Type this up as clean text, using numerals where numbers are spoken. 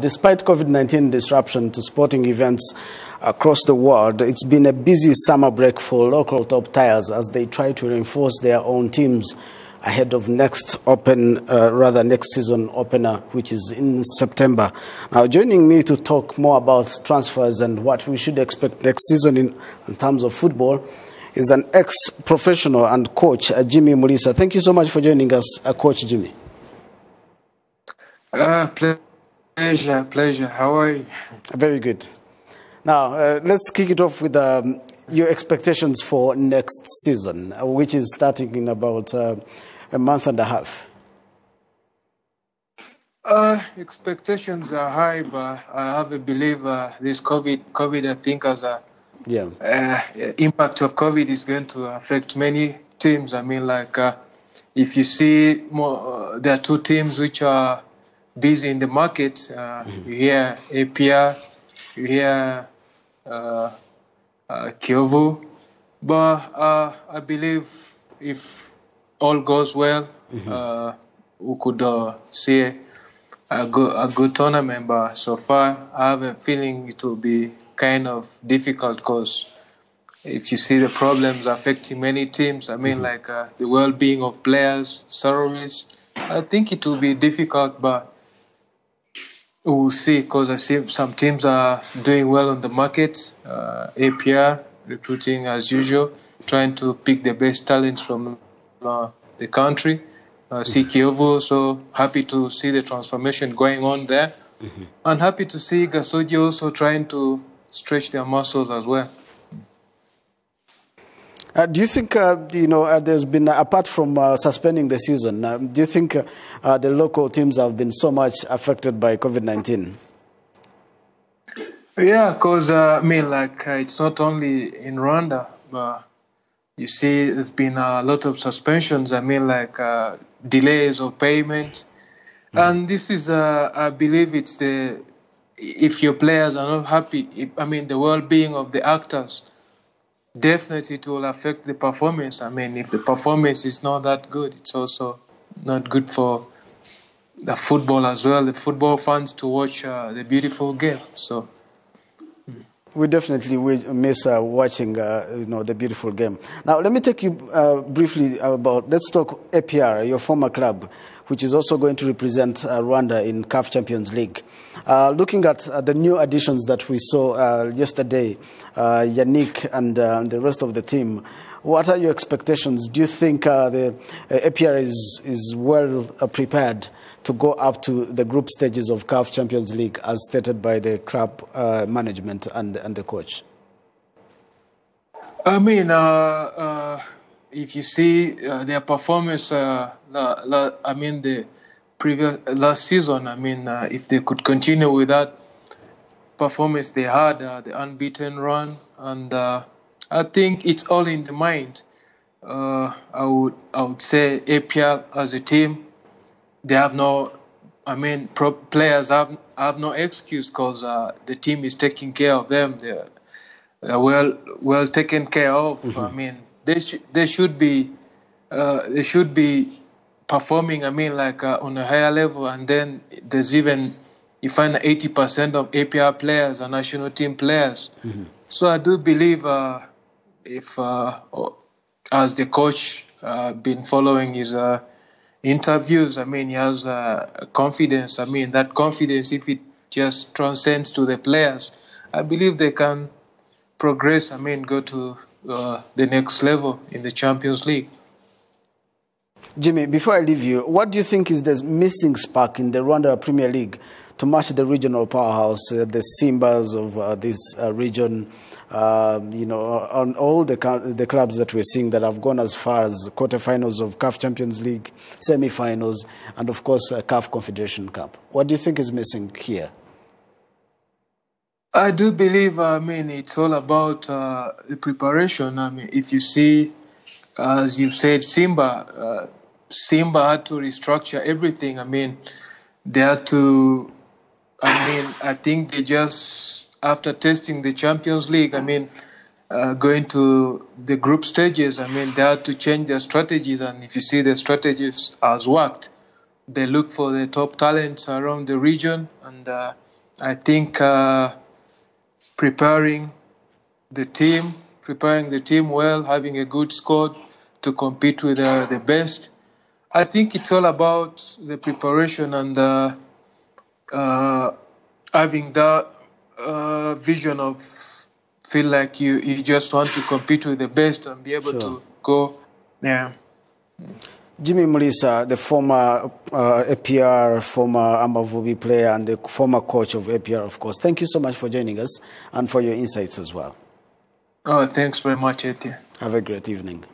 Despite COVID-19 disruption to sporting events across the world, it's been a busy summer break for local top tiers as they try to reinforce their own teams ahead of next season opener, which is in September. Now, joining me to talk more about transfers and what we should expect next season in terms of football is an ex-professional and coach, Jimmy Mulisa. Thank you so much for joining us, Coach Jimmy. Pleasure. How are you? Very good. Now, let's kick it off with your expectations for next season, which is starting in about a month and a half. Expectations are high, but I have a belief this COVID, I think, has a impact of COVID is going to affect many teams. I mean, like if you see there are two teams which are busy in the market. You hear RPL, you hear Kiyovu, but I believe if all goes well, we could see a good tournament. But so far, I have a feeling it will be kind of difficult because if you see the problems affecting many teams, I mean, like the well-being of players, salaries, I think it will be difficult, but we'll see, because I see some teams are doing well on the market. RPL recruiting as usual, trying to pick the best talents from the country. See Kiyovu, so happy to see the transformation going on there. And happy to see Gasogi also trying to stretch their muscles as well. Do you think, there's been, apart from suspending the season, do you think the local teams have been so much affected by COVID-19? Yeah, because, it's not only in Rwanda, but you see there's been a lot of suspensions, delays of payment. And this is, I believe it's if your players are not happy, the well-being of the actors, definitely it will affect the performance. If the performance is not that good, it's also not good for the football as well, the football fans to watch the beautiful game. So we definitely will miss watching the beautiful game. Now, let me take you briefly let's talk RPL, your former club, which is also going to represent Rwanda in CAF Champions League. Looking at the new additions that we saw yesterday, Yannick and the rest of the team, what are your expectations? Do you think the RPL is well prepared to go up to the group stages of CAF Champions League as stated by the club management and the coach? If you see their performance, the previous last season, if they could continue with that performance they had, the unbeaten run, and I think it's all in the mind. I would say RPL as a team, they have players have no excuse because the team is taking care of them. They're well taken care of. They should be performing, on a higher level. And then there's even, you find 80% of RPL players are national team players. So I do believe if, as the coach been following his interviews, he has confidence. That confidence, if it just transcends to the players, I believe they can progress, go to the next level in the Champions League. Jimmy, before I leave you, what do you think is the missing spark in the Rwanda Premier League to match the regional powerhouse, the Simbas of this region, on all the clubs that we're seeing that have gone as far as quarterfinals of CAF Champions League, semi-finals, and of course CAF Confederation Cup? What do you think is missing here? I do believe, it's all about the preparation. If you see, as you said, Simba had to restructure everything. They had to, I think they just, after testing the Champions League, going to the group stages, they had to change their strategies. And if you see the strategies has worked, they look for the top talents around the region, and I think preparing the team well, having a good squad to compete with the best. I think it's all about the preparation and having that vision of feel like you just want to compete with the best and be able to go. Yeah. Jimmy Mulisa, the former APR, former Amavubi player, and the former coach of APR, of course. Thank you so much for joining us and for your insights as well. Oh, thanks very much, Etienne. Have a great evening.